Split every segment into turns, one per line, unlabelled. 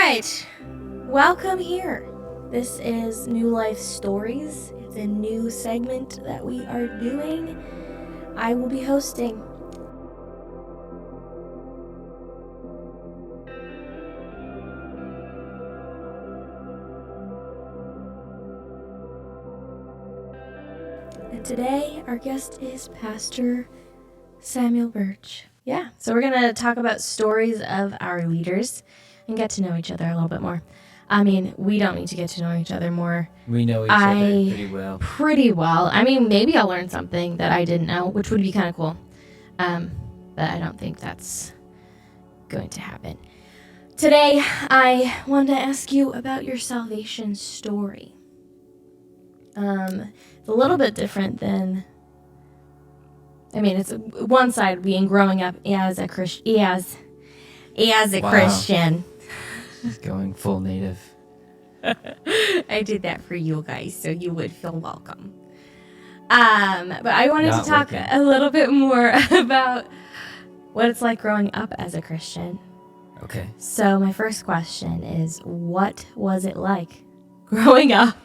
right, welcome here. This is New Life Stories. It's a new segment that we are doing. I will be hosting. And today, our guest is Pastor Samuel Birch. Yeah, so we're going to talk about stories of our leaders and get to know each other a little bit more. I mean, we don't need to get to know each other more.
We know each other pretty well.
Pretty well. I mean, maybe I'll learn something that I didn't know, which would be kind of cool. But I don't think that's going to happen. Today, I wanted to ask you about your salvation story. It's a little bit different than... I mean, it's one side being growing up as a Christian. As a
Wow.
Christian.
She's going full native.
I did that for you guys, so you would feel welcome. But I wanted
Not
to talk
working.
a little bit more about what it's like growing up as a Christian.
Okay.
So my first question is, what was it like growing up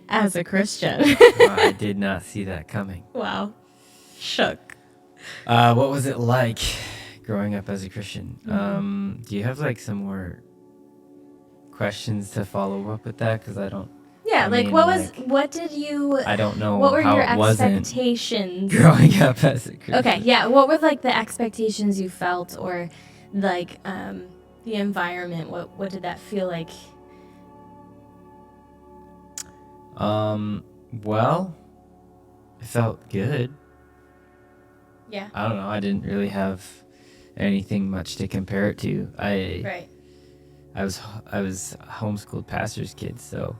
as a Christian?
Wow, I did not see that coming.
Wow. Shook.
What was it like growing up as a Christian? Do you have like some more questions to follow up with that? Because I don't.
Yeah,
I
like
mean,
what did you...
I don't know
What were
how
your
it wasn't
expectations?
growing up as a Christian.
Okay, yeah. What were like the expectations you felt, or like the environment? What did that feel like?
Well, it felt good.
Yeah.
I don't know. I didn't really have anything much to compare it to.
Right.
I was homeschooled pastor's kid, so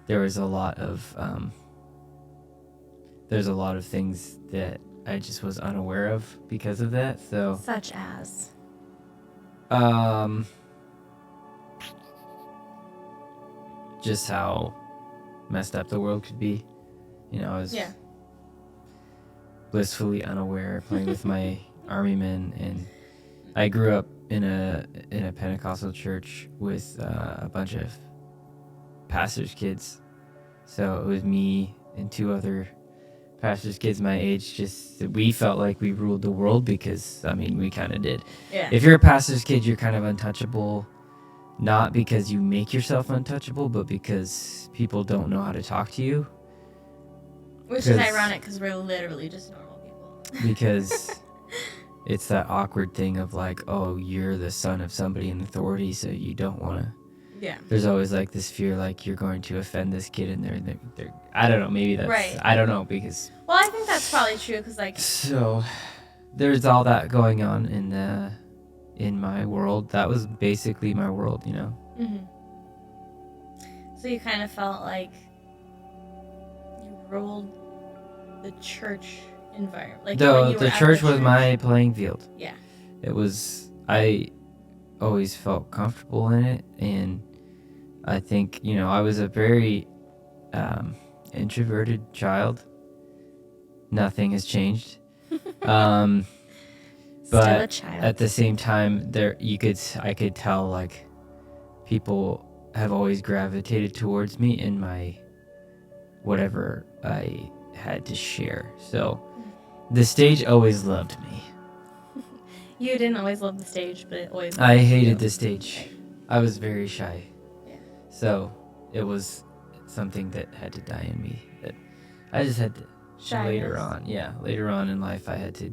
there was a lot of there's a lot of things that I just was unaware of because of that. So
Such as.
Just how messed up the world could be. You know, I was blissfully unaware playing with my army men, and I grew up in a Pentecostal church with a bunch of pastors' kids. So it was me and two other pastors' kids my age. Just we felt like we ruled the world because, I mean, we kind of did.
Yeah.
If you're a pastor's kid, you're kind of untouchable, not because you make yourself untouchable, but because people don't know how to talk to you.
Which is ironic because we're literally just normal people.
Because it's that awkward thing of like, oh, you're the son of somebody in authority, so you don't want to.
Yeah.
There's always like this fear, like you're going to offend this kid, and they're I don't know, maybe that's
Right.
I don't know, because
Well, I think that's probably true because like.
so there's all that going on in my world. That was basically my world, you know.
Mm-hmm. So you kind of felt like you ruled the church environment. Like when you were
The
at
church
the
was my playing field.
Yeah.
It was, I always felt comfortable in it, and I think, you know, I was a very introverted child. Nothing has changed. But
Still a child.
at the same time, I could tell like people have always gravitated towards me in my whatever I had to share. So the stage always loved me.
You didn't always love the stage, but it always.
I
loved
hated
you.
the stage. I was very shy.
Yeah.
So it was something that had to die in me. That I just had to later on in life, I had to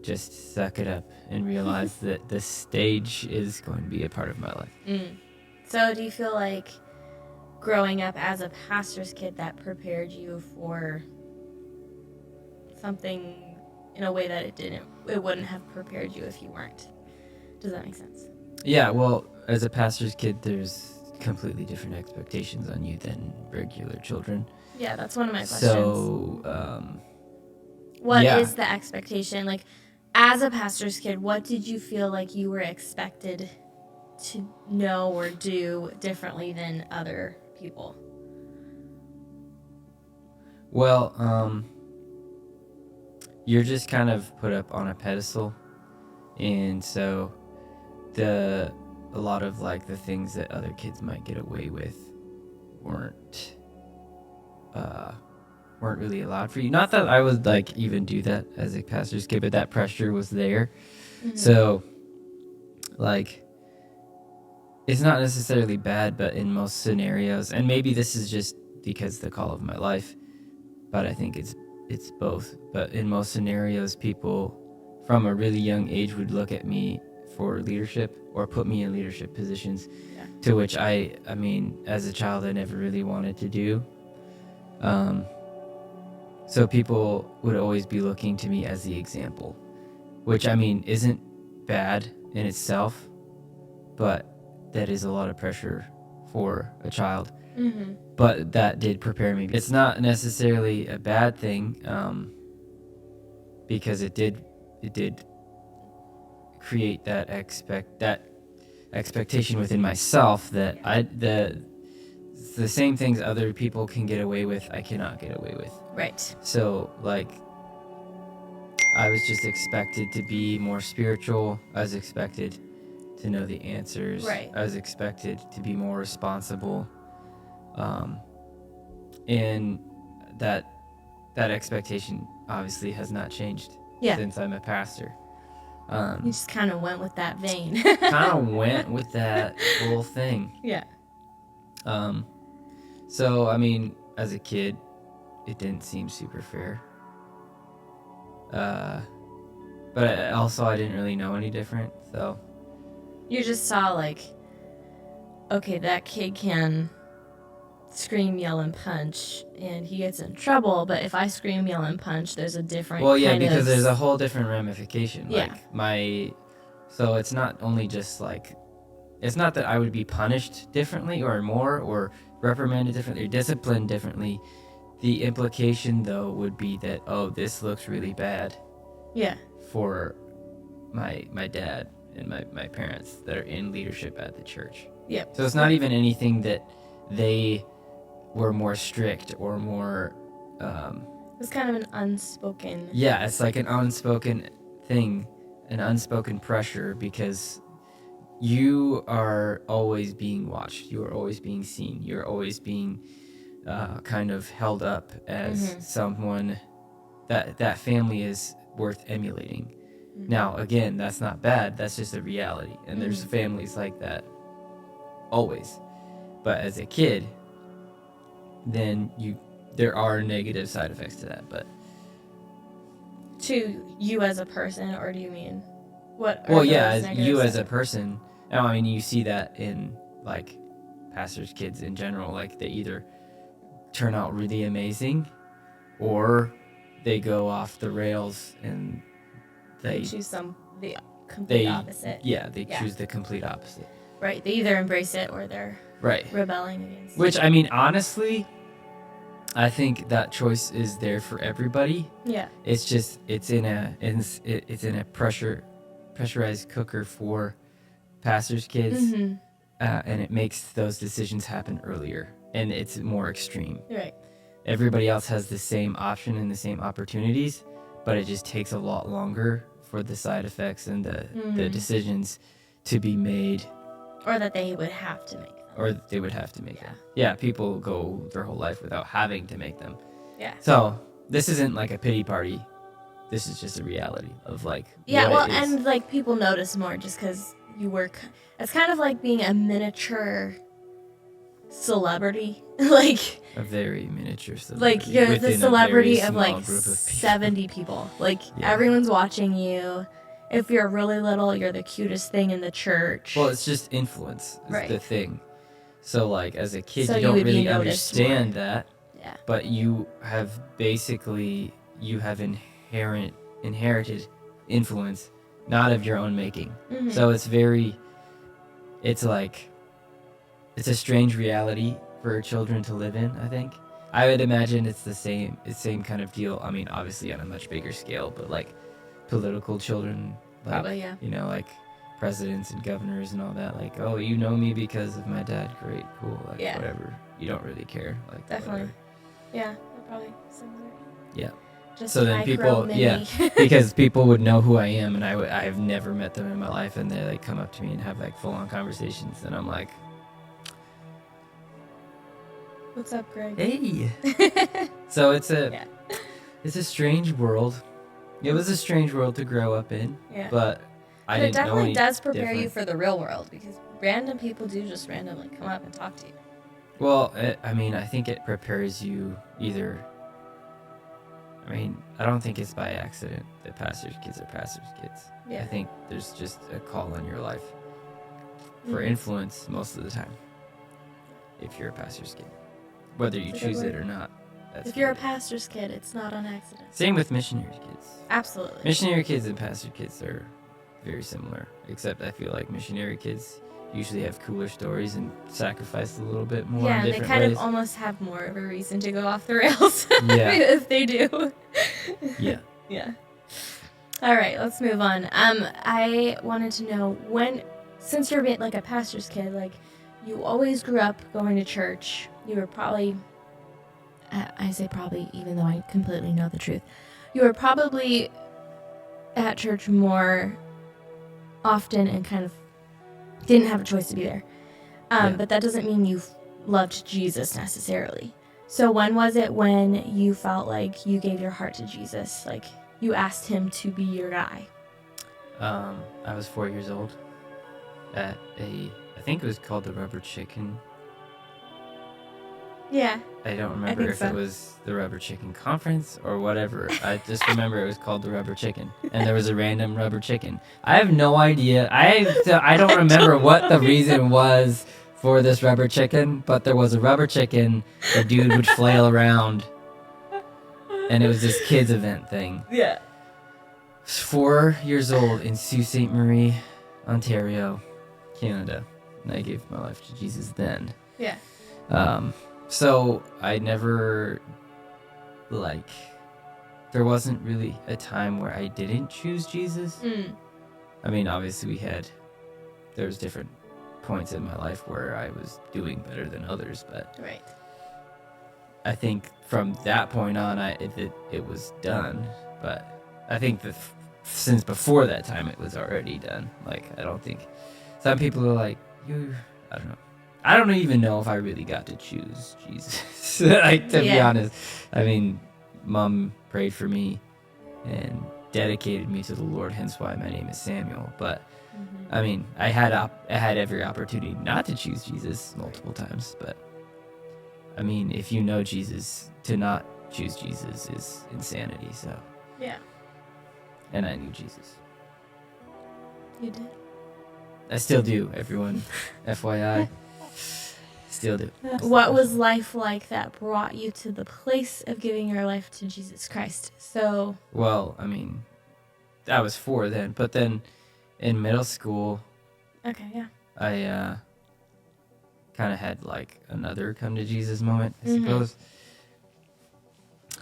just suck it up and realize that the stage is going to be a part of my life.
So do you feel like growing up as a pastor's kid that prepared you for something in a way that it wouldn't have prepared you if you weren't? Does that make sense?
Yeah, well, as a pastor's kid, there's completely different expectations on you than regular children.
Yeah, that's one of my questions.
So,
what is the expectation? Like, as a pastor's kid, what did you feel like you were expected to know or do differently than other people?
well, you're just kind of put up on a pedestal, and so a lot of like the things that other kids might get away with weren't really allowed for you. Not that I would like even do that as a pastor's kid, but that pressure was there.
Mhm.
So like it's not necessarily bad, but in most scenarios, and maybe this is just because the call of my life, but I think it's both. But in most scenarios, people from a really young age would look at me for leadership or put me in leadership positions,
Yeah.
to which I mean, as a child, I never really wanted to do. So people would always be looking to me as the example, which I mean isn't bad in itself, but that is a lot of pressure for a child.
Mm-hmm.
But that did prepare me. It's not necessarily a bad thing, because it did create that expectation within myself that the same things other people can get away with, I cannot get away with.
Right.
So like I was just expected to be more spiritual. I was expected to know the answers.
Right.
I was expected to be more responsible. And that expectation obviously has not changed since I'm a pastor.
You just kind of went with that vein.
Kind of went with that whole thing.
Yeah.
So I mean, as a kid, it didn't seem super fair. But I didn't really know any different, so.
You just saw like, okay, that kid can scream, yell, and punch, and he gets in trouble. But if I scream, yell, and punch, there's a different.
Well, yeah,
kind
because
of...
there's a whole different ramification.
Yeah.
Like so it's not only just like, it's not that I would be punished differently or more or reprimanded differently or disciplined differently. The implication though would be that, oh, this looks really bad.
Yeah.
For my dad and my parents that are in leadership at the church.
Yep.
So it's not even anything that they were more strict or more.
It's kind of an unspoken.
Yeah, it's like an unspoken thing, an unspoken pressure, because you are always being watched. You are always being seen. You're always being kind of held up as someone that family is worth emulating. Now, again, that's not bad. That's just a reality. And there's families like that always. But as a kid, then there are negative side effects to that. But
to you as a person, or do you mean what?
Well, yeah, as you as a person. Now, I mean, you see that in like pastors' kids in general. Like they either turn out really amazing, or they go off the rails and they
choose the complete opposite.
Yeah, they choose the complete opposite.
Right. They either embrace it or they're rebelling against it.
Which, I mean, honestly, I think that choice is there for everybody.
Yeah.
It's just it's in a pressurized cooker for pastors' kids, and it makes those decisions happen earlier, and it's more extreme.
Right.
Everybody else has the same option and the same opportunities, but it just takes a lot longer for the side effects and the decisions to be made.
Or that they would have to make them.
Or they would have to make them. Yeah, people go their whole life without having to make them.
Yeah.
So this isn't like a pity party. This is just a reality of like.
Yeah, well, and like people notice more just because you work. It's kind of like being a miniature celebrity. Like.
A very miniature celebrity.
Like you're the celebrity of like 70 people. Like everyone's watching you. If you're really little, you're the cutest thing in the church.
Well, it's just influence is the thing. So, like, as a kid, you don't
would
really understand that.
Yeah.
But you have inherited influence, not of your own making. So it's a strange reality for children to live in, I think. I would imagine it's the same kind of deal. I mean, obviously on a much bigger scale, but like political children, like,
probably, yeah.
You know, like presidents and governors and all that. Like, oh, you know me because of my dad. Great, cool, like whatever. You don't really care. Like,
definitely.
Whatever.
Yeah, they're probably similar.
Yeah.
Just
So then
micro
people,
mini.
because people would know who I am, and I've never met them in my life, and they like come up to me and have like full on conversations, and I'm like,
What's up, Greg?
hey. So it's a
Yeah.
it's a strange world. It was a strange world to grow up in,
Yeah.
but I
But it
didn't know
definitely
any
does prepare you
different.
for the real world because random people do just randomly come up and talk to you.
Well, I mean, I think it prepares you either. I mean, I don't think it's by accident that pastors' kids are pastors' kids.
Yeah.
I think there's just a call on your life for
Mhm.
influence most of the time. If you're a pastor's kid, whether you
That's a good
choose it
word.
or not. That's
If you're a
what it is.
pastor's kid, it's not on accident.
Same with missionary kids.
Absolutely.
Missionary kids and pastor kids are very similar, except I feel like missionary kids usually have cooler stories and sacrifice a little bit more
Yeah,
in
and they
different
kind
ways.
of almost have more of a reason to go off the rails
Yeah.
if they do.
Yeah.
Yeah. All right, let's move on. I wanted to know since you're like a pastor's kid, like you always grew up going to church. You were probably, I say probably, even though I completely know the truth, you were probably at church more often and kind of didn't have a choice to be there.
Yeah.
But that doesn't mean you loved Jesus necessarily. So when was it when you felt like you gave your heart to Jesus? Like you asked him to be your guy?
I was 4 years old at I think it was called the Rubber Chicken.
Yeah.
I don't remember
think
if
so.
it was the Rubber Chicken Conference or whatever. I just remember it was called the Rubber Chicken, and there was a random rubber chicken. I have no idea. I don't remember what the reason was for this rubber chicken, but there was a rubber chicken. The dude would flail around, and it was this kids event thing.
Yeah.
I was 4 years old in Sault Ste. Marie, Ontario, Canada, and I gave my life to Jesus then.
Yeah.
So I never, there wasn't really a time where I didn't choose Jesus.
Mm.
I mean, obviously there was different points in my life where I was doing better than others, but
Right.
I think from that point on, it was done. But I think that since before that time, it was already done. Like, I don't think, some people are like, I don't know. I don't even know if I really got to choose Jesus. Like, to be
Yeah.
honest. I mean, Mom prayed for me and dedicated me to the Lord, hence why my name is Samuel. But
Mm-hmm.
I mean, I had every opportunity not to choose Jesus multiple times. But I mean, if you know Jesus, to not choose Jesus is insanity. So,
Yeah.
and I knew Jesus.
You did.
I still do, everyone. FYI. Still do.
What was life like that brought you to the place of giving your life to Jesus Christ? So.
Well, I mean, I was 4 then, but then in middle school,
Okay. Yeah.
I kind of had like another come to Jesus moment, I
Mhm.
suppose.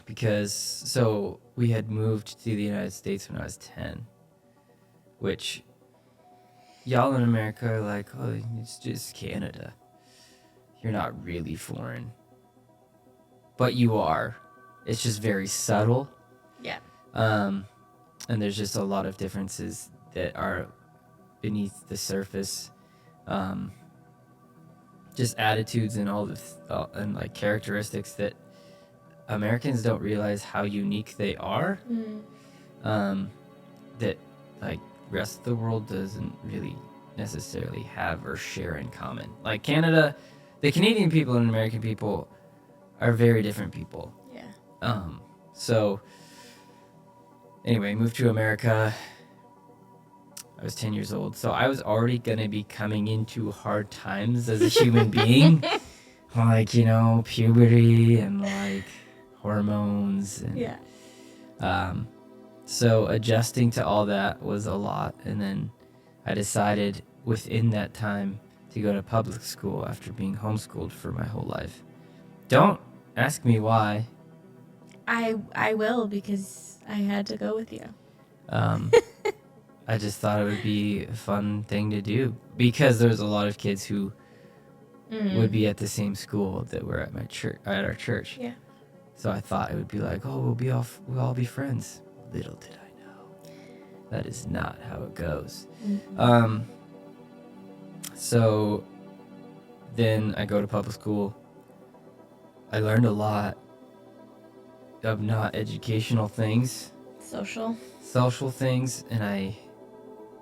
Because, so we had moved to the United States when I was 10, which y'all in America are like, oh, it's just Canada. You're not really foreign. But you are. It's just very subtle.
Yeah.
And there's just a lot of differences that are beneath the surface. Just attitudes and all the and like characteristics that Americans don't realize how unique they are.
Mm.
That like rest of the world doesn't really necessarily have or share in common. Like Canada, the Canadian people and American people are very different people.
Yeah.
So anyway, moved to America. I was 10 years old, so I was already gonna be coming into hard times as a human being. Like, you know, puberty and like hormones and
Yeah.
so adjusting to all that was a lot, and then I decided within that time to go to public school after being homeschooled for my whole life. Don't ask me why.
I will because I had to go with you.
I just thought it would be a fun thing to do because there's a lot of kids who would be at the same school that were at my church, at our church.
Yeah.
So I thought it would be like, oh, we'll all be friends. Little did I know, that is not how it goes.
Mhm.
So then I go to public school. I learned a lot of not educational things, social things, and I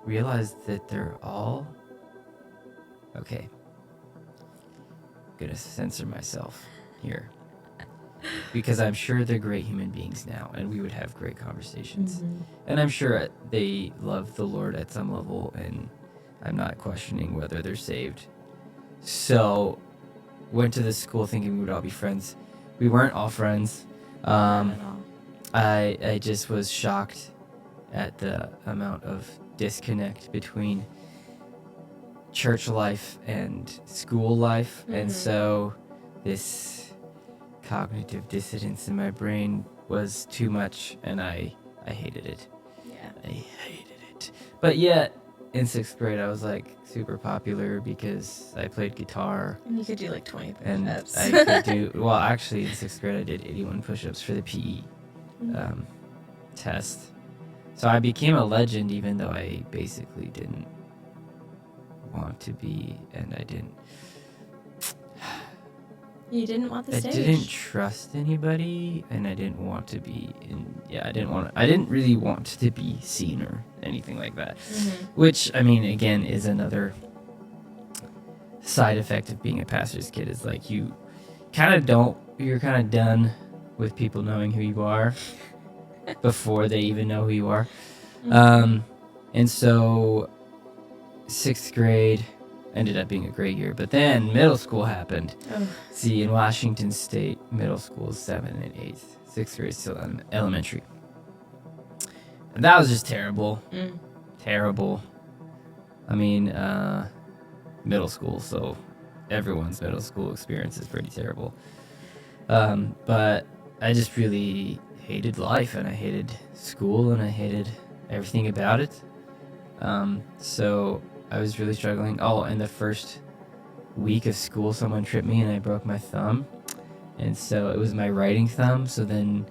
realized that they're all okay. I'm gonna censor myself here because I'm sure they're great human beings now, and we would have great conversations.
Mhm.
And I'm sure they love the Lord at some level, and I'm not questioning whether they're saved. So, went to this school thinking we would all be friends. We weren't all friends.
Not at all.
I just was shocked at the amount of disconnect between church life and school life. And
Mhm.
so this cognitive dissonance in my brain was too much, and I hated it.
Yeah.
I hated it. But yet, in 6th grade, I was like super popular because I played guitar.
And you could do like 20
And
push-ups.
I could do, well, actually, in 6th grade, I did 81 push-ups for the PE test. So I became a legend, even though I basically didn't want to be, and I didn't.
You didn't want the
I
stage.
didn't trust anybody, and I didn't want to be in. Yeah, I didn't really want to be seen or anything like that.
Mhm.
Which, I mean, again, is another side effect of being a pastor's kid. Is like you kind of don't. You're kind of done with people knowing who you are before they even know who you are. And so 6th grade ended up being a great year, but then middle school happened.
Oh.
See, in Washington State, middle school is 7th and 8th. 6th grade is still elementary. And that was just terrible. Terrible. I mean, middle school, so everyone's middle school experience is pretty terrible. But I just really hated life, and I hated school, and I hated everything about it. So I was really struggling. Oh, and the first week of school, someone tripped me and I broke my thumb. And so it was my writing thumb. So then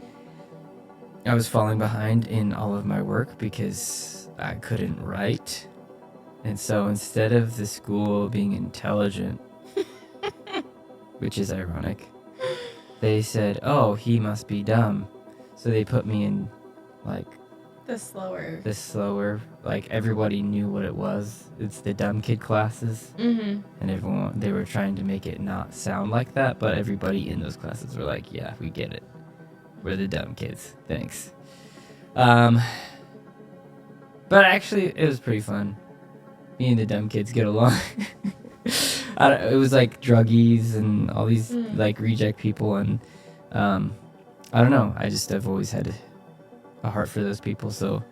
I was falling behind in all of my work because I couldn't write. And so instead of the school being intelligent, which is ironic, they said, oh, he must be dumb. So they put me in like
The slower.
Like everybody knew what it was. It's the dumb kid classes.
Mm-hmm.
And they were trying to make it not sound like that, but everybody in those classes were like, yeah, we get it. We're the dumb kids. Thanks. But actually, it was pretty fun. Me and the dumb kids get along. It was like druggies and all these like reject people, and I don't know. I've always had a heart for those people, so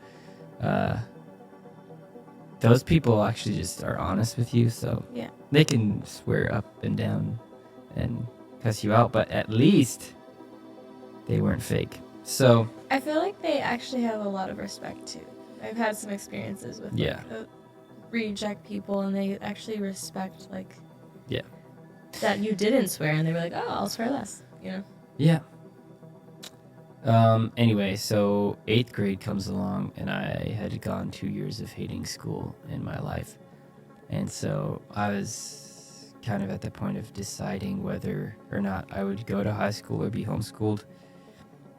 those people actually just are honest with you, so
yeah,
they can swear up and down and cuss you out, but at least they weren't fake. So
I feel like they actually have a lot of respect too. I've had some experiences with reject people, and they actually respect that you didn't swear, and they were like, oh, I'll swear less,
Yeah. Anyway, so 8th grade comes along, and I had gone 2 years of hating school in my life. And so I was kind of at the point of deciding whether or not I would go to high school or be homeschooled.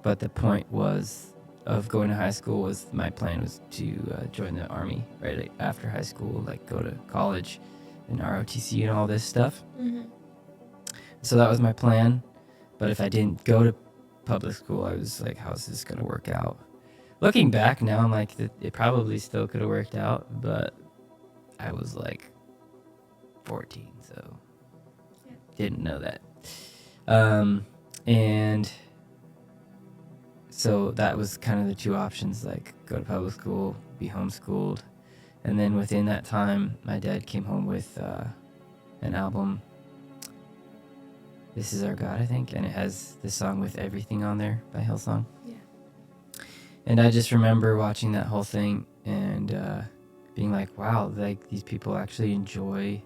But the point of going to high school my plan was to join the Army right after high school, like go to college and ROTC and all this stuff.
Mm-hmm.
So that was my plan. But if I didn't go to public school, I was like, how's this going to work out? Looking back now, I'm like, it probably still could have worked out, but I was like 14, so didn't know that. And so that was kind of the two options, like go to public school, be homeschooled. And then within that time, my dad came home with an album, This Is Our God, I think, and it has the song With Everything on there by Hillsong.
Yeah.
And I just remember watching that whole thing and being like, wow, like these people actually enjoy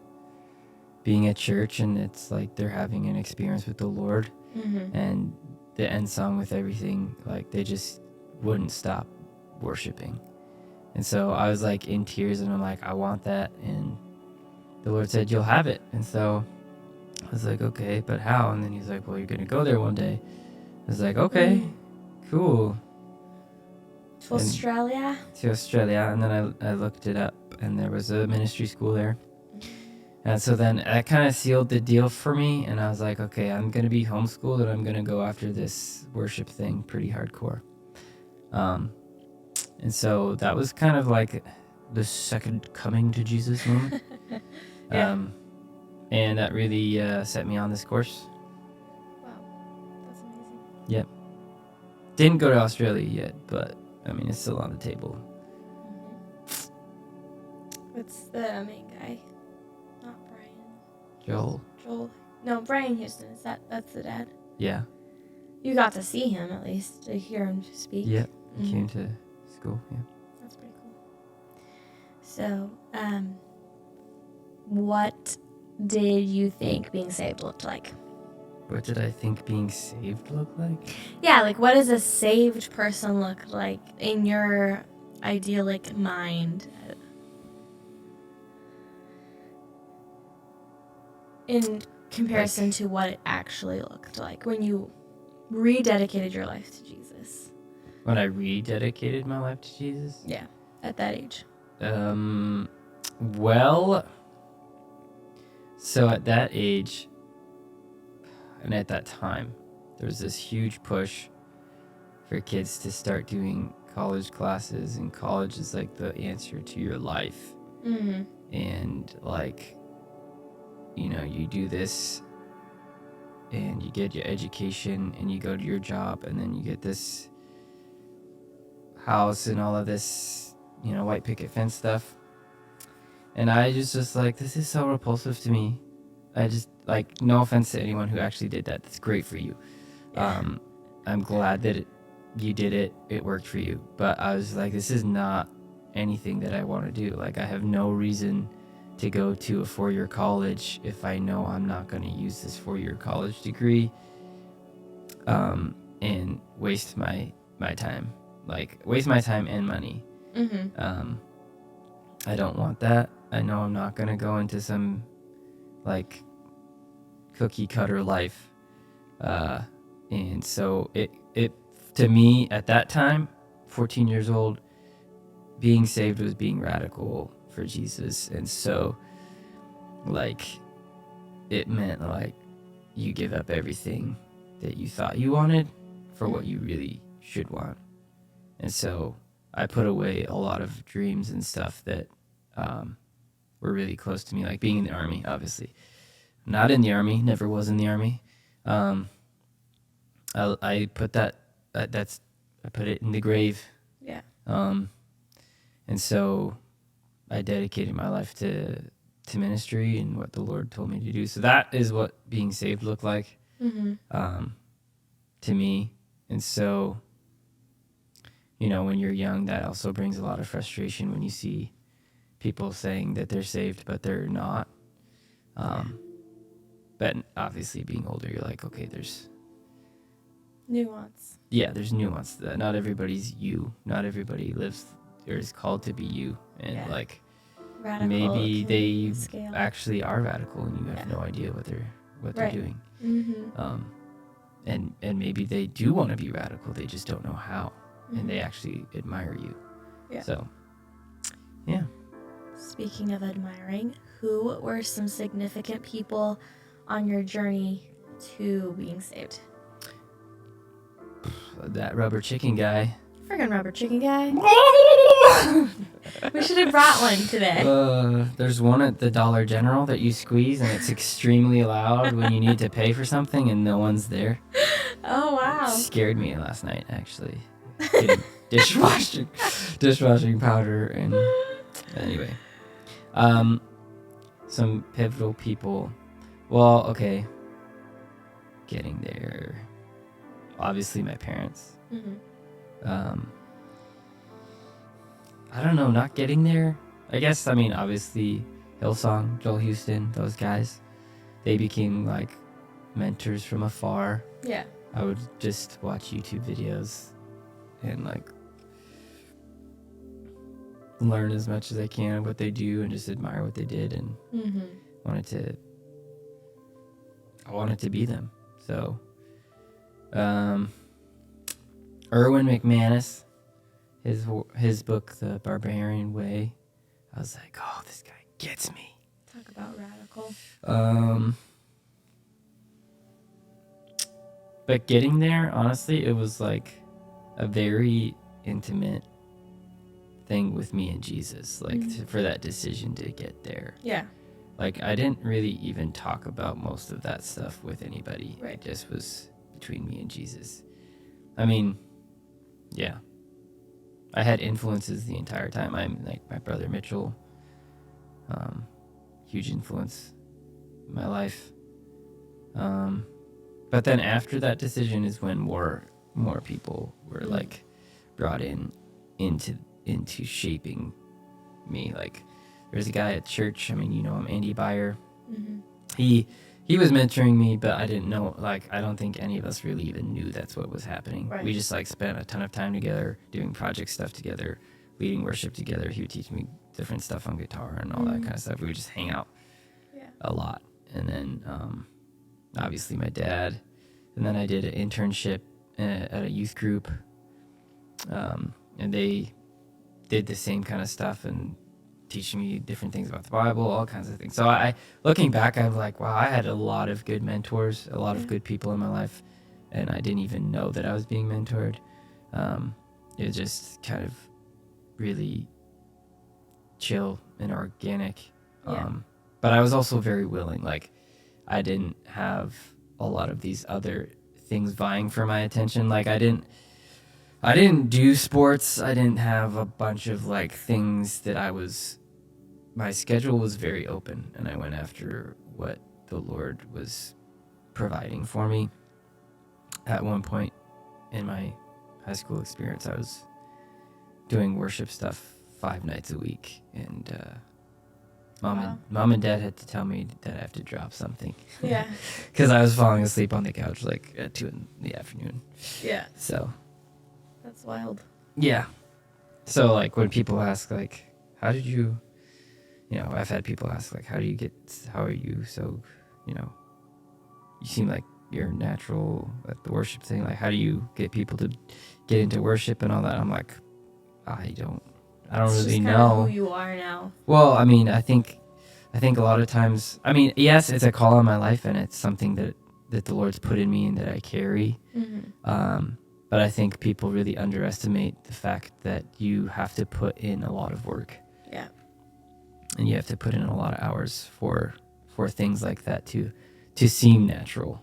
being at church, and it's like they're having an experience with the Lord.
Mm-hmm.
and the end song with everything, like they just wouldn't stop worshiping. And so I was like in tears, and I'm like, I want that. And the Lord said, you'll have it. And so I was like, okay, but how? And then he's like, well, you're going to go there one day. I was like, okay, cool.
To Australia?
To Australia. And then I looked it up, and there was a ministry school there. And so then that kind of sealed the deal for me. And I was like, okay, I'm going to be homeschooled, and I'm going to go after this worship thing pretty hardcore. And so that was kind of like the second coming to Jesus moment.
Yeah.
And that really set me on this course.
Wow. That's amazing.
Yep. Didn't go to Australia yet, but I mean, it's still on the table.
What's the main guy? Not Brian.
Joel.
No, Brian Houston. That's the dad?
Yeah.
You got to see him, at least, to hear him speak.
Yep. He came to school, yeah.
That's pretty cool. So, what did you think being saved looked like?
What did I think being saved looked like?
Yeah, like what does a saved person look like in your idyllic mind? In comparison to what it actually looked like when you rededicated your life to Jesus.
When I rededicated my life to Jesus?
Yeah, at that age.
Well, so at that age, and at that time, there was this huge push for kids to start doing college classes, and college is like the answer to your life.
Mm-hmm.
And like, you know, you do this and you get your education and you go to your job, and then you get this house and all of this, you know, white picket fence stuff. And I just like, this is so repulsive to me. I just, like, no offense to anyone who actually did that. That's great for you.
Yeah.
I'm glad that you did it. It worked for you. But I was like, this is not anything that I want to do. Like, I have no reason to go to a 4-year college if I know I'm not going to use this 4-year college degree and waste my time. Like, waste my time and money.
Mm-hmm.
I don't want that. I know I'm not going to go into some, like, cookie cutter life. And so it to me at that time, 14 years old, being saved was being radical for Jesus. And so, like, it meant, like, you give up everything that you thought you wanted for what you really should want. And so I put away a lot of dreams and stuff that were really close to me, like being in the Army, obviously. Not in the Army, never was in the Army. I put I put it in the grave.
Yeah.
And so I dedicated my life to ministry and what the Lord told me to do. So that is what being saved looked like to me. And so, you know, when you're young, that also brings a lot of frustration when you see people saying that they're saved, but they're not. But obviously being older, you're like, okay, there's
nuance.
Yeah, there's nuance to that. Not everybody's you. Not everybody lives or is called to be you. And like,
radical,
maybe they
scale.
Actually are radical and you have no idea what they're doing.
Mm-hmm.
And maybe they do want to be radical. They just don't know how. And they actually admire you.
Yeah.
So, yeah.
Speaking of admiring, who were some significant people on your journey to being saved?
That rubber chicken guy.
Friggin' rubber chicken guy. We should have brought one today.
There's one at the Dollar General that you squeeze, and it's extremely loud when you need to pay for something and no one's there.
Oh, wow.
It scared me last night, actually. Getting dishwashing powder, and anyway. Some pivotal people. Well, okay. Getting there. Obviously, my parents.
Mm-hmm.
I don't know, not getting there. I guess, I mean, obviously, Hillsong, Joel Houston, those guys, they became, like, mentors from afar.
Yeah.
I would just watch YouTube videos and like learn as much as I can what they do and just admire what they did, and
Mm-hmm.
I wanted to be them. So Erwin McManus, his book The Barbarian Way, I was like, oh, this guy gets me.
Talk about radical.
But getting there, honestly, it was like a very intimate thing with me and Jesus, like for that decision to get there.
Yeah.
Like, I didn't really even talk about most of that stuff with anybody.
Right.
It just was between me and Jesus. I mean, yeah. I had influences the entire time. I'm like my brother Mitchell, huge influence in my life. But then after that decision is when more people were like brought into shaping me. Like, there's a guy at church, I mean, you know him, Andy Byer.
Mm-hmm.
He was mentoring me, but I didn't know, like, I don't think any of us really even knew that's what was happening.
Right.
We just like spent a ton of time together, doing project stuff together, leading worship together. He would teach me different stuff on guitar and all that kind of stuff. We would just hang out a lot. And then obviously my dad. And then I did an internship at a youth group. And they did the same kind of stuff and teaching me different things about the Bible, all kinds of things. So I looking back, I'm like, wow, I had a lot of good mentors, a lot of good people in my life, and I didn't even know that I was being mentored. It was just kind of really chill and organic. But I was also very willing. Like, I didn't have a lot of these other things vying for my attention. Like, I didn't do sports. I didn't have a bunch of like things that my schedule was very open, and I went after what the Lord was providing for me. At one point in my high school experience, I was doing worship stuff 5 nights a week, and mom and dad had to tell me that I have to drop something.
Yeah.
Because I was falling asleep on the couch like at 2 in the afternoon.
Yeah.
So
That's wild.
yeah. So like when people ask like, how did you know, I've had people ask like, how are you so, you know, you seem like you're natural at the worship thing. Like, how do you get people to get into worship and all that? I'm like, I don't
It's
really
just
know
who you are now.
Well, I mean, I think a lot of times, I mean, yes, it's a call on my life and it's something that the Lord's put in me and that I carry.
Mm-hmm.
But I think people really underestimate the fact that you have to put in a lot of work.
Yeah.
And you have to put in a lot of hours for things like that to seem natural.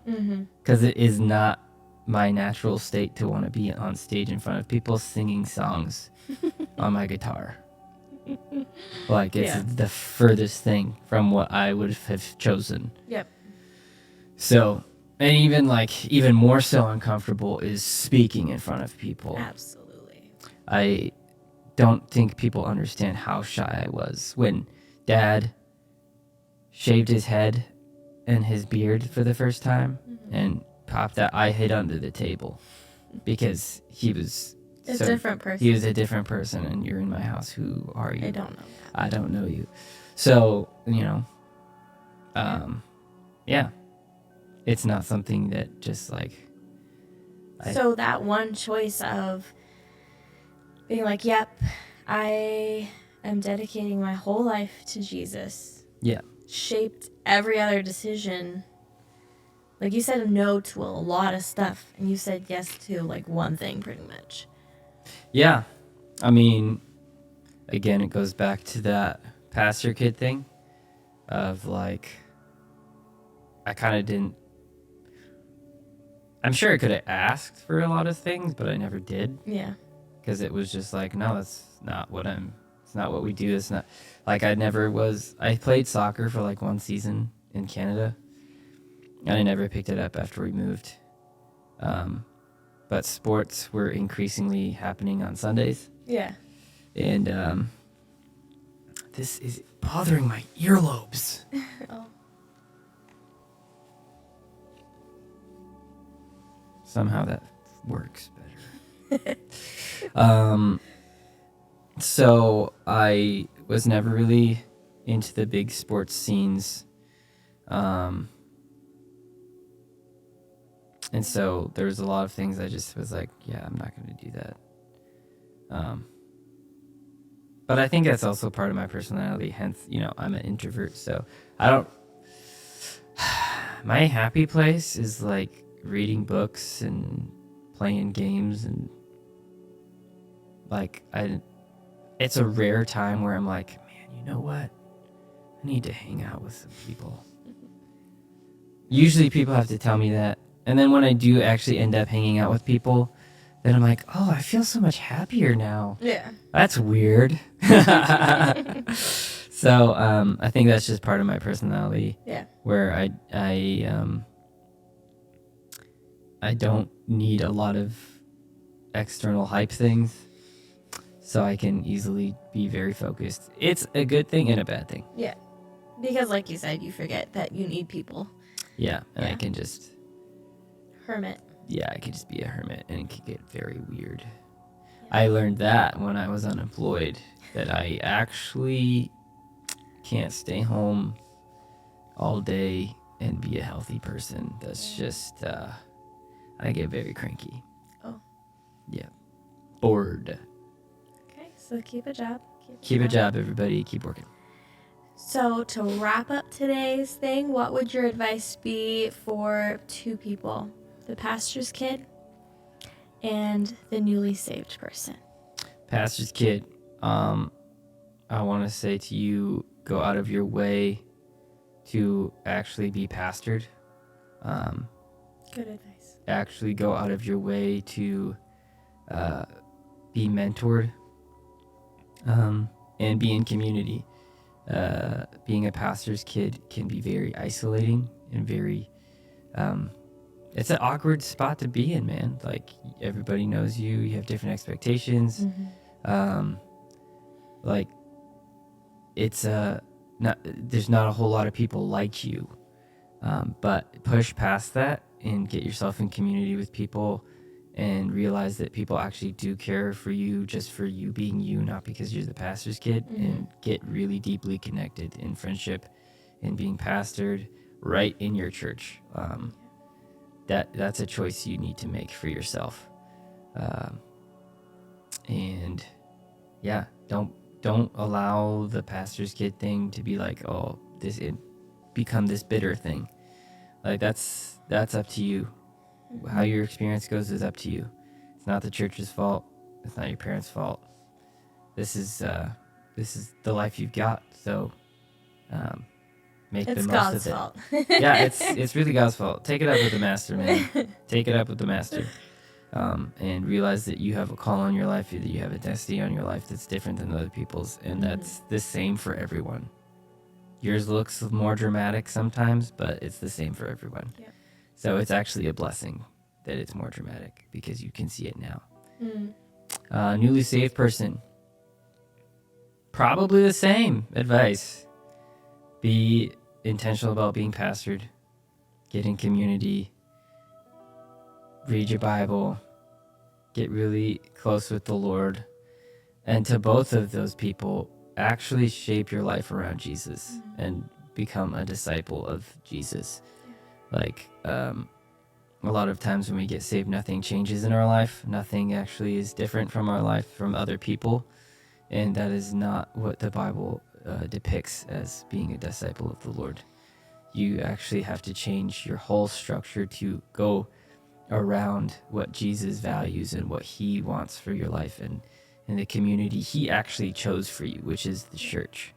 Because it is not my natural state to want to be on stage in front of people singing songs on my guitar. Like, it's the furthest thing from what I would have chosen.
Yep.
So, and even more so uncomfortable is speaking in front of people.
Absolutely.
I don't think people understand how shy I was when Dad shaved his head and his beard for the first time and popped that. I hid under the table because he was
a different person.
He was a different person, and you're in my house. Who are you?
I don't know that.
I don't know you. So, you know, yeah, it's not something that just like.
So that one choice of being like, yep, I am dedicating my whole life to Jesus.
Yeah.
Shaped every other decision. Like, you said no to a lot of stuff, and you said yes to like one thing pretty much.
Yeah. I mean, again, it goes back to that pastor kid thing of like, I kind of didn't. I'm sure I could have asked for a lot of things, but I never did.
Yeah.
Because it was just like, no, that's not what it's not what we do. It's not like I played soccer for like 1 season in Canada, and I never picked it up after we moved. But sports were increasingly happening on Sundays.
Yeah.
And this is bothering my earlobes.
Oh.
Somehow that works better. So I was never really into the big sports scenes. And so there was a lot of things I just was like, yeah, I'm not going to do that. But I think that's also part of my personality. Hence, I'm an introvert. So I don't, my happy place is like reading books and playing games. And like, it's a rare time where I'm like, man, you know what? I need to hang out with some people. Usually people have to tell me that. And then when I do actually end up hanging out with people, then I'm like, oh, I feel so much happier now.
Yeah.
That's weird. So I think that's just part of my personality.
Yeah.
Where I don't need a lot of external hype things, so I can easily be very focused. It's a good thing and a bad thing.
Yeah. Because like you said, you forget that you need people.
Yeah, and
Yeah.
I can just...
Hermit.
Yeah, I could just be a hermit, and it could get very weird. I learned that when I was unemployed, that I actually can't stay home all day and be a healthy person. That's just, I get very cranky.
Oh.
Yeah. Bored.
Okay, so keep a job.
Keep a job, everybody. Keep working.
So to wrap up today's thing, what would your advice be for two people? The pastor's kid and the newly saved person.
Pastor's kid, I want to say to you, go out of your way to actually be pastored.
Good advice.
Actually go out of your way to be mentored and be in community. Being a pastor's kid can be very isolating and very... it's an awkward spot to be in, man. Like, everybody knows you. You have different expectations.
Mm-hmm.
Like, it's there's not a whole lot of people like you. But push past that and get yourself in community with people and realize that people actually do care for you just for you being you, not because you're the pastor's kid.
Mm-hmm.
And get really deeply connected in friendship and being pastored right in your church. That's a choice you need to make for yourself. And yeah, don't allow the pastor's kid thing to be like, oh, become this bitter thing. Like, that's up to you. How your experience goes is up to you. It's not the church's fault. It's not your parents' fault. This is the life you've got. So make the most
God's
of it.
fault.
Yeah, it's really God's fault. Take it up with the master, man. Take it up with the master. And realize that you have a call on your life, that you have a destiny on your life that's different than other people's, and that's the same for everyone. Yours looks more dramatic sometimes, but it's the same for everyone.
Yeah.
So it's actually a blessing that it's more dramatic because you can see it now. Newly saved person, probably the same advice. Be intentional about being pastored. Get in community. Read your Bible. Get really close with the Lord. And to both of those people, actually shape your life around Jesus and become a disciple of Jesus. Like, a lot of times when we get saved, nothing changes in our life. Nothing actually is different from our life from other people. And that is not what the Bible depicts as being a disciple of the Lord. You actually have to change your whole structure to go around what Jesus values and what he wants for your life and the community he actually chose for you, which is the church.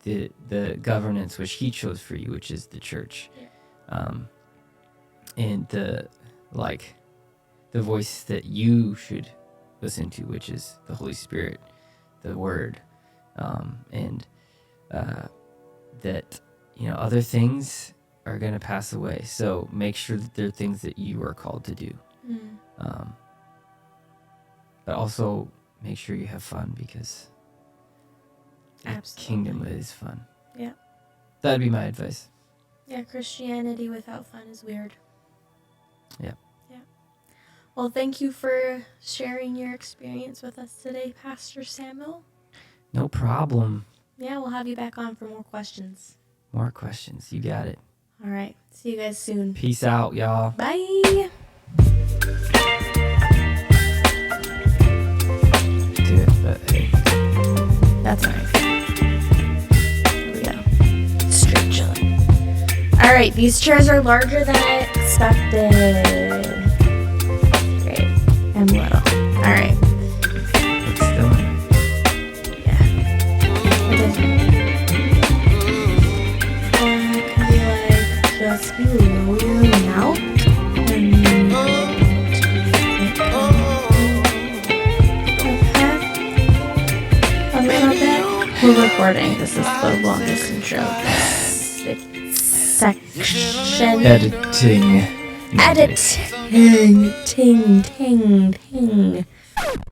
The governance which he chose for you, which is the church. And the voice that you should listen to, which is the Holy Spirit, the Word, and that other things are going to pass away. So make sure that there are things that you are called to do. But also make sure you have fun, because the kingdom is fun.
Yeah.
That'd be my advice.
Yeah, Christianity without fun is weird.
Yeah.
Yeah. Well, thank you for sharing your experience with us today, Pastor Samuel.
No problem.
Yeah, we'll have you back on for more questions.
More questions. You got it.
All right. See you guys soon.
Peace out, y'all.
Bye.
Do it, but hey.
That's all right. There we go. Straight chilling. All right. These chairs are larger than I expected. Great. And little. All right.
It's still in.
Yeah. It is. Can we like just be lowering out? And a little bit. We're recording. This is the longest intro. Section.
Editing.
Editing. Ting.